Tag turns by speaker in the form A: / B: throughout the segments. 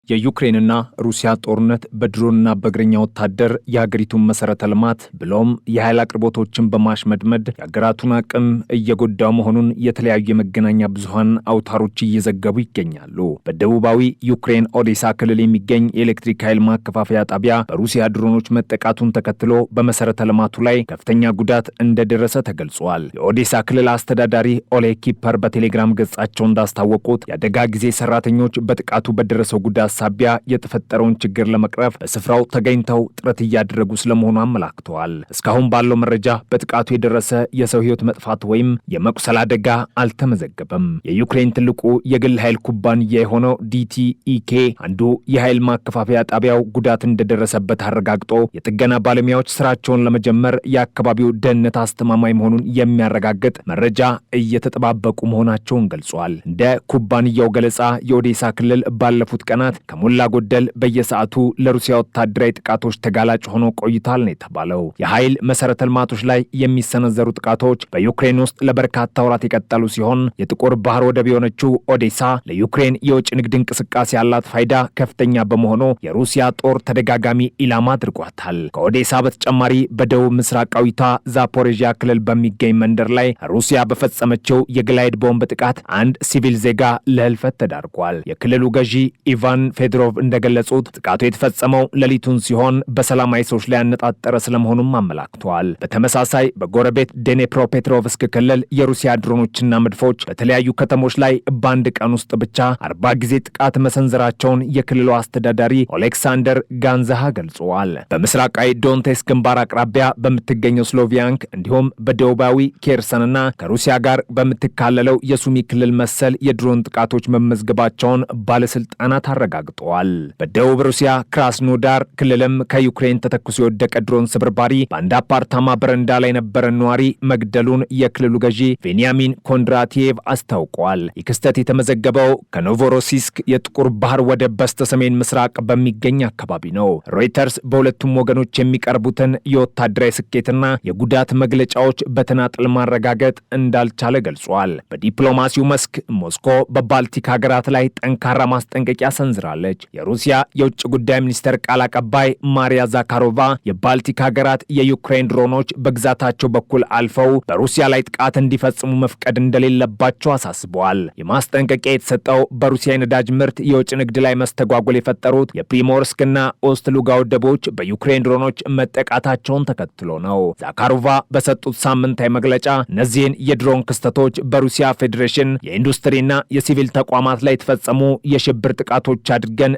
A: የዩክሬንና ሩሲያ ጦርነት በድሮንና በእግረኛ ወታደር የሀገሪቱን መሰረተ ልማት ብሎም የኃይል አቅርቦቶችን በማሽመድመድ የሀገራቱን አቅም እየጎዳው መሆኑን የተለያዩ የመገናኛ ብዙሃን አውታሮች እየዘገቡ ይገኛሉ። በደቡባዊ ዩክሬን ኦዴሳ ክልል የሚገኝ የኤሌክትሪክ ኃይል ማከፋፈያ ጣቢያ በሩሲያ ድሮኖች መጠቃቱን ተከትሎ በመሰረተ ልማቱ ላይ ከፍተኛ ጉዳት እንደደረሰ ተገልጿል። የኦዴሳ ክልል አስተዳዳሪ ኦሌ ኪፐር በቴሌግራም ገጻቸው እንዳስታወቁት የአደጋ ጊዜ ሰራተኞች በጥቃቱ በደረሰው ጉዳት ሳቢያ የተፈጠረውን ችግር ለመቅረፍ በስፍራው ተገኝተው ጥረት እያደረጉ ስለመሆኑ አመላክተዋል። እስካሁን ባለው መረጃ በጥቃቱ የደረሰ የሰው ሕይወት መጥፋት ወይም የመቁሰል አደጋ አልተመዘገበም። የዩክሬን ትልቁ የግል ኃይል ኩባንያ የሆነው ዲቲኢኬ አንዱ የኃይል ማከፋፈያ ጣቢያው ጉዳት እንደደረሰበት አረጋግጦ የጥገና ባለሙያዎች ስራቸውን ለመጀመር የአካባቢው ደህንነት አስተማማኝ መሆኑን የሚያረጋግጥ መረጃ እየተጠባበቁ መሆናቸውን ገልጿል። እንደ ኩባንያው ገለጻ የኦዴሳ ክልል ባለፉት ቀናት ከሞላ ጎደል በየሰዓቱ ለሩሲያ ወታደራዊ ጥቃቶች ተጋላጭ ሆኖ ቆይቷል ነው የተባለው። የኃይል መሰረተ ልማቶች ላይ የሚሰነዘሩ ጥቃቶች በዩክሬን ውስጥ ለበርካታ ወራት የቀጠሉ ሲሆን የጥቁር ባህር ወደብ የሆነችው ኦዴሳ ለዩክሬን የውጭ ንግድ እንቅስቃሴ ያላት ፋይዳ ከፍተኛ በመሆኑ የሩሲያ ጦር ተደጋጋሚ ኢላማ አድርጓታል። ከኦዴሳ በተጨማሪ በደቡብ ምስራቃዊቷ ዛፖሬዥያ ክልል በሚገኝ መንደር ላይ ሩሲያ በፈጸመችው የግላይድ ቦምብ ጥቃት አንድ ሲቪል ዜጋ ለህልፈት ተዳርጓል። የክልሉ ገዢ ኢቫን ፌድሮቭ እንደገለጹት ጥቃቱ የተፈጸመው ሌሊቱን ሲሆን በሰላማዊ ሰዎች ላይ ያነጣጠረ ስለመሆኑም አመላክተዋል። በተመሳሳይ በጎረቤት ዴኔፕሮፔትሮቭስክ ክልል የሩሲያ ድሮኖችና መድፎች በተለያዩ ከተሞች ላይ በአንድ ቀን ውስጥ ብቻ 40 ጊዜ ጥቃት መሰንዘራቸውን የክልሉ አስተዳዳሪ ኦሌክሳንደር ጋንዛሃ ገልጸዋል። በምስራቃዊ ዶንቴስክ ግንባር አቅራቢያ በምትገኘው ስሎቪያንክ እንዲሁም በደቡባዊ ኬርሰንና ከሩሲያ ጋር በምትካለለው የሱሚ ክልል መሰል የድሮን ጥቃቶች መመዝገባቸውን ባለስልጣናት አረጋግጠዋል። በደቡብ ሩሲያ ክራስኖዳር ክልልም ከዩክሬን ተተኩሶ የወደቀ ድሮን ስብርባሪ በአንድ አፓርታማ በረንዳ ላይ የነበረ ነዋሪ መግደሉን የክልሉ ገዢ ቬንያሚን ኮንድራቲየቭ አስታውቀዋል። ይህ ክስተት የተመዘገበው ከኖቮሮሲስክ የጥቁር ባህር ወደብ በስተ ሰሜን ምስራቅ በሚገኝ አካባቢ ነው። ሮይተርስ በሁለቱም ወገኖች የሚቀርቡትን የወታደራዊ ስኬትና የጉዳት መግለጫዎች በተናጥል ማረጋገጥ እንዳልቻለ ገልጿል። በዲፕሎማሲው መስክ ሞስኮ በባልቲክ ሀገራት ላይ ጠንካራ ማስጠንቀቂያ ሰንዝራለች። የሩሲያ የውጭ ጉዳይ ሚኒስቴር ቃል አቀባይ ማሪያ ዛካሮቫ የባልቲክ ሀገራት የዩክሬን ድሮኖች በግዛታቸው በኩል አልፈው በሩሲያ ላይ ጥቃት እንዲፈጽሙ መፍቀድ እንደሌለባቸው አሳስበዋል። የማስጠንቀቂያ የተሰጠው በሩሲያ የነዳጅ ምርት የውጭ ንግድ ላይ መስተጓጎል የፈጠሩት የፕሪሞርስክና ኦስት ሉጋ ወደቦች በዩክሬን ድሮኖች መጠቃታቸውን ተከትሎ ነው። ዛካሮቫ በሰጡት ሳምንታዊ መግለጫ እነዚህን የድሮን ክስተቶች በሩሲያ ፌዴሬሽን የኢንዱስትሪና የሲቪል ተቋማት ላይ የተፈጸሙ የሽብር ጥቃቶች አድርገን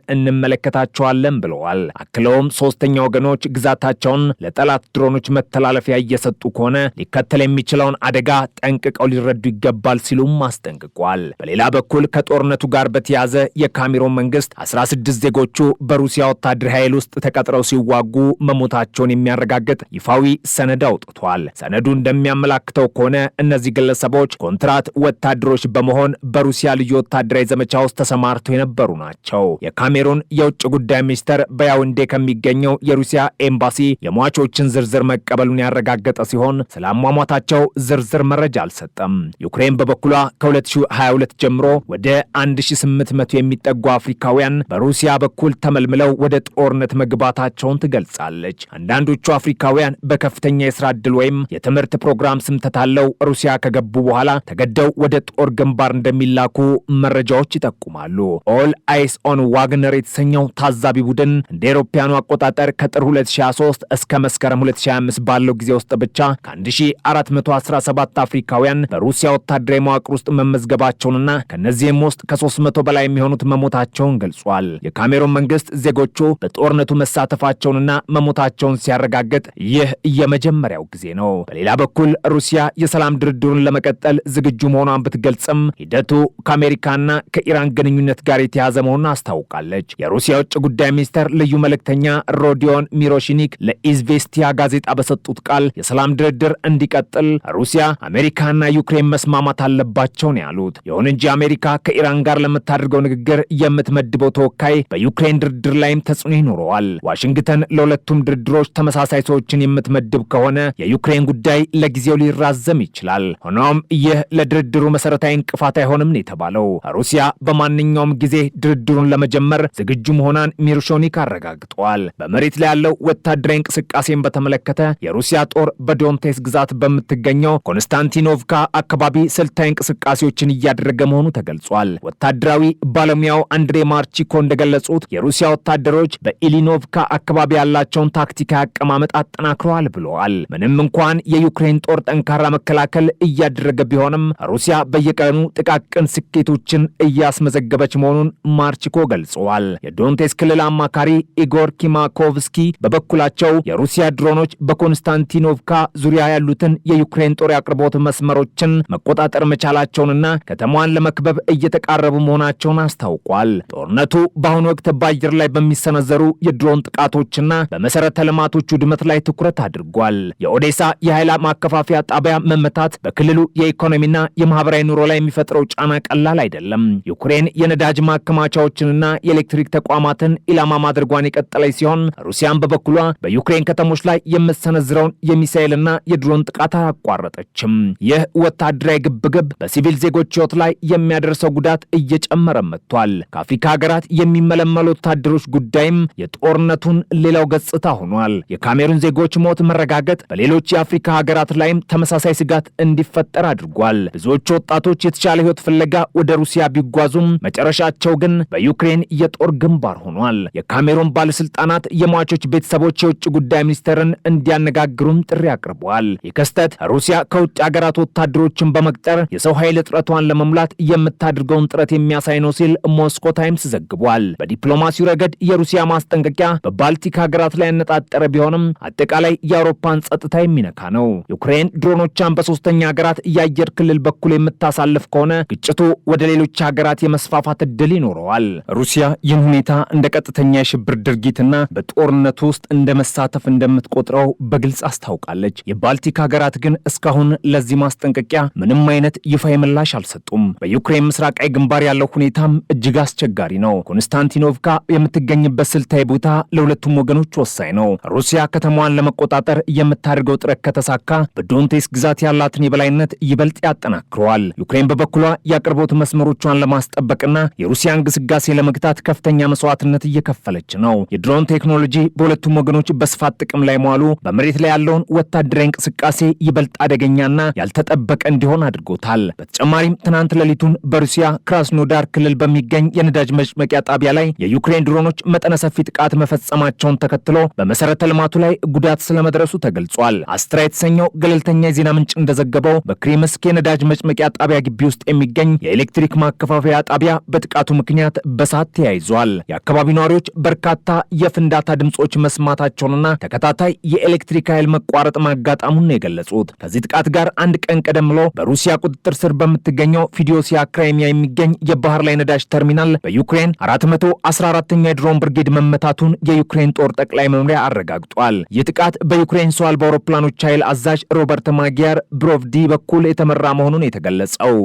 A: እንመለከታቸዋለን ብለዋል። አክለውም ሶስተኛ ወገኖች ግዛታቸውን ለጠላት ድሮኖች መተላለፊያ እየሰጡ ከሆነ ሊከተል የሚችለውን አደጋ ጠንቅቀው ሊረዱ ይገባል ሲሉም አስጠንቅቋል። በሌላ በኩል ከጦርነቱ ጋር በተያያዘ የካሜሮን መንግስት 16 ዜጎቹ በሩሲያ ወታደራዊ ኃይል ውስጥ ተቀጥረው ሲዋጉ መሞታቸውን የሚያረጋግጥ ይፋዊ ሰነድ አውጥቷል። ሰነዱ እንደሚያመላክተው ከሆነ እነዚህ ግለሰቦች ኮንትራት ወታደሮች በመሆን በሩሲያ ልዩ ወታደራዊ ዘመቻ ውስጥ ተሰማርተው የነበሩ ናቸው። የካሜሩን የውጭ ጉዳይ ሚኒስተር በያውንዴ ከሚገኘው የሩሲያ ኤምባሲ የሟቾችን ዝርዝር መቀበሉን ያረጋገጠ ሲሆን ስለ አሟሟታቸው ዝርዝር መረጃ አልሰጠም። ዩክሬን በበኩሏ ከ2022 ጀምሮ ወደ 1800 የሚጠጉ አፍሪካውያን በሩሲያ በኩል ተመልምለው ወደ ጦርነት መግባታቸውን ትገልጻለች። አንዳንዶቹ አፍሪካውያን በከፍተኛ የስራ ዕድል ወይም የትምህርት ፕሮግራም ስም ተታለው ሩሲያ ከገቡ በኋላ ተገደው ወደ ጦር ግንባር እንደሚላኩ መረጃዎች ይጠቁማሉ። ኦል አይስ ኦን ዋግነር የተሰኘው ታዛቢ ቡድን እንደ አውሮፓውያኑ አቆጣጠር ከጥር 2023 እስከ መስከረም 2025 ባለው ጊዜ ውስጥ ብቻ ከ1417 አፍሪካውያን በሩሲያ ወታደራዊ መዋቅር ውስጥ መመዝገባቸውንና ከነዚህም ውስጥ ከ300 በላይ የሚሆኑት መሞታቸውን ገልጿል። የካሜሩን መንግስት ዜጎቹ በጦርነቱ መሳተፋቸውንና መሞታቸውን ሲያረጋግጥ ይህ የመጀመሪያው ጊዜ ነው። በሌላ በኩል ሩሲያ የሰላም ድርድሩን ለመቀጠል ዝግጁ መሆኗን ብትገልጽም ሂደቱ ከአሜሪካና ከኢራን ግንኙነት ጋር የተያዘ መሆኑን አስታውቃለች። የሩሲያ የውጭ ጉዳይ ሚኒስቴር ልዩ መልእክተኛ ሮዲዮን ሚሮሽኒክ ለኢዝቬስቲያ ጋዜጣ በሰጡት ቃል የሰላም ድርድር እንዲቀጥል ሩሲያ፣ አሜሪካና ዩክሬን መስማማት አለባቸው ነው ያሉት። ይሁን እንጂ አሜሪካ ከኢራን ጋር ለምታደርገው ንግግር የምትመድበው ተወካይ በዩክሬን ድርድር ላይም ተጽዕኖ ይኖረዋል። ዋሽንግተን ለሁለቱም ድርድሮች ተመሳሳይ ሰዎችን የምትመድብ ከሆነ የዩክሬን ጉዳይ ለጊዜው ሊራዘም ይችላል። ሆኖም ይህ ለድርድሩ መሰረታዊ እንቅፋት አይሆንም ነው የተባለው። ሩሲያ በማንኛውም ጊዜ ድርድሩን ለመጀመር ዝግጁ መሆኗን ሚርሾኒክ አረጋግጠዋል። በመሬት ላይ ያለው ወታደራዊ እንቅስቃሴን በተመለከተ የሩሲያ ጦር በዶንቴስ ግዛት በምትገኘው ኮንስታንቲኖቭካ አካባቢ ስልታዊ እንቅስቃሴዎችን እያደረገ መሆኑ ተገልጿል። ወታደራዊ ባለሙያው አንድሬ ማርቺኮ እንደገለጹት የሩሲያ ወታደሮች በኢሊኖቭካ አካባቢ ያላቸውን ታክቲካዊ አቀማመጥ አጠናክረዋል ብለዋል። ምንም እንኳን የዩክሬን ጦር ጠንካራ መከላከል እያደረገ ቢሆንም ሩሲያ በየቀኑ ጥቃቅን ስኬቶችን እያስመዘገበች መሆኑን ማርቺኮ ገልጸዋል። የዶንቴስ ክልል አማካሪ ኢጎር ኪማኮቭስኪ በበኩላቸው የሩሲያ ድሮኖች በኮንስታንቲኖቭካ ዙሪያ ያሉትን የዩክሬን ጦር አቅርቦት መስመሮችን መቆጣጠር መቻላቸውንና ከተማዋን ለመክበብ እየተቃረቡ መሆናቸውን አስታውቋል። ጦርነቱ በአሁኑ ወቅት በአየር ላይ በሚሰነዘሩ የድሮን ጥቃቶችና በመሰረተ ልማቶች ውድመት ላይ ትኩረት አድርጓል። የኦዴሳ የኃይል ማከፋፈያ ጣቢያ መመታት በክልሉ የኢኮኖሚና የማህበራዊ ኑሮ ላይ የሚፈጥረው ጫና ቀላል አይደለም። ዩክሬን የነዳጅ ማከማቻዎችንና የኤሌክትሪክ ተቋማትን ኢላማ ማድረጓን የቀጠለች ሲሆን ሩሲያን በበኩሏ በዩክሬን ከተሞች ላይ የምትሰነዝረውን የሚሳኤልና የድሮን ጥቃት አላቋረጠችም። ይህ ወታደራዊ ግብግብ በሲቪል ዜጎች ሕይወት ላይ የሚያደርሰው ጉዳት እየጨመረ መጥቷል። ከአፍሪካ ሀገራት የሚመለመሉ ወታደሮች ጉዳይም የጦርነቱን ሌላው ገጽታ ሆኗል። የካሜሩን ዜጎች ሞት መረጋገጥ በሌሎች የአፍሪካ ሀገራት ላይም ተመሳሳይ ስጋት እንዲፈጠር አድርጓል። ብዙዎቹ ወጣቶች የተሻለ ሕይወት ፍለጋ ወደ ሩሲያ ቢጓዙም መጨረሻቸው ግን በዩክሬን የጦር ግንባር ሆኗል። የካሜሩን ባለስልጣናት የሟቾች ቤተሰቦች የውጭ ጉዳይ ሚኒስቴርን እንዲያነጋግሩም ጥሪ አቅርበዋል። ይህ ክስተት ሩሲያ ከውጭ ሀገራት ወታደሮችን በመቅጠር የሰው ኃይል እጥረቷን ለመሙላት የምታደርገውን ጥረት የሚያሳይ ነው ሲል ሞስኮ ታይምስ ዘግቧል። በዲፕሎማሲው ረገድ የሩሲያ ማስጠንቀቂያ በባልቲክ ሀገራት ላይ ያነጣጠረ ቢሆንም አጠቃላይ የአውሮፓን ጸጥታ የሚነካ ነው። ዩክሬን ድሮኖቿን በሶስተኛ ሀገራት የአየር ክልል በኩል የምታሳልፍ ከሆነ ግጭቱ ወደ ሌሎች ሀገራት የመስፋፋት እድል ይኖረዋል። ሩሲያ ይህን ሁኔታ እንደ ቀጥተኛ የሽብር ድርጊትና በጦርነቱ ውስጥ እንደ መሳተፍ እንደምትቆጥረው በግልጽ አስታውቃለች። የባልቲክ ሀገራት ግን እስካሁን ለዚህ ማስጠንቀቂያ ምንም አይነት ይፋዊ ምላሽ አልሰጡም። በዩክሬን ምስራቃዊ ግንባር ያለው ሁኔታም እጅግ አስቸጋሪ ነው። ኮንስታንቲኖቭካ የምትገኝበት ስልታዊ ቦታ ለሁለቱም ወገኖች ወሳኝ ነው። ሩሲያ ከተማዋን ለመቆጣጠር የምታደርገው ጥረት ከተሳካ በዶንቴስ ግዛት ያላትን የበላይነት ይበልጥ ያጠናክረዋል። ዩክሬን በበኩሏ የአቅርቦት መስመሮቿን ለማስጠበቅና የሩሲያን ግስጋሴ ለመግታት ከፍተኛ መስዋዕትነት እየከፈለች ነው። የድሮን ቴክኖሎጂ በሁለቱም ወገኖች በስፋት ጥቅም ላይ መዋሉ በመሬት ላይ ያለውን ወታደራዊ እንቅስቃሴ ይበልጥ አደገኛና ያልተጠበቀ እንዲሆን አድርጎታል። በተጨማሪም ትናንት ሌሊቱን በሩሲያ ክራስኖዳር ክልል በሚገኝ የነዳጅ መጭመቂያ ጣቢያ ላይ የዩክሬን ድሮኖች መጠነ ሰፊ ጥቃት መፈጸማቸውን ተከትሎ በመሰረተ ልማቱ ላይ ጉዳት ስለመድረሱ ተገልጿል። አስትራ የተሰኘው ገለልተኛ የዜና ምንጭ እንደዘገበው በክሪምስክ የነዳጅ መጭመቂያ ጣቢያ ግቢ ውስጥ የሚገኝ የኤሌክትሪክ ማከፋፈያ ጣቢያ በጥቃቱ ምክንያት በሳት ተያይዟል። የአካባቢው ነዋሪዎች በርካታ የፍንዳታ ድምጾች መስማታቸውንና ተከታታይ የኤሌክትሪክ ኃይል መቋረጥ ማጋጠሙን ነው የገለጹት። ከዚህ ጥቃት ጋር አንድ ቀን ቀደም ብሎ በሩሲያ ቁጥጥር ስር በምትገኘው ፊዲዮሲያ ክራይሚያ የሚገኝ የባህር ላይ ነዳጅ ተርሚናል በዩክሬን 414ኛ የድሮን ብርጌድ መመታቱን የዩክሬን ጦር ጠቅላይ መምሪያ አረጋግጧል። ይህ ጥቃት በዩክሬን ሰው አልባ አውሮፕላኖች ኃይል አዛዥ ሮበርት ማጊያር ብሮቭዲ በኩል የተመራ መሆኑን የተገለጸው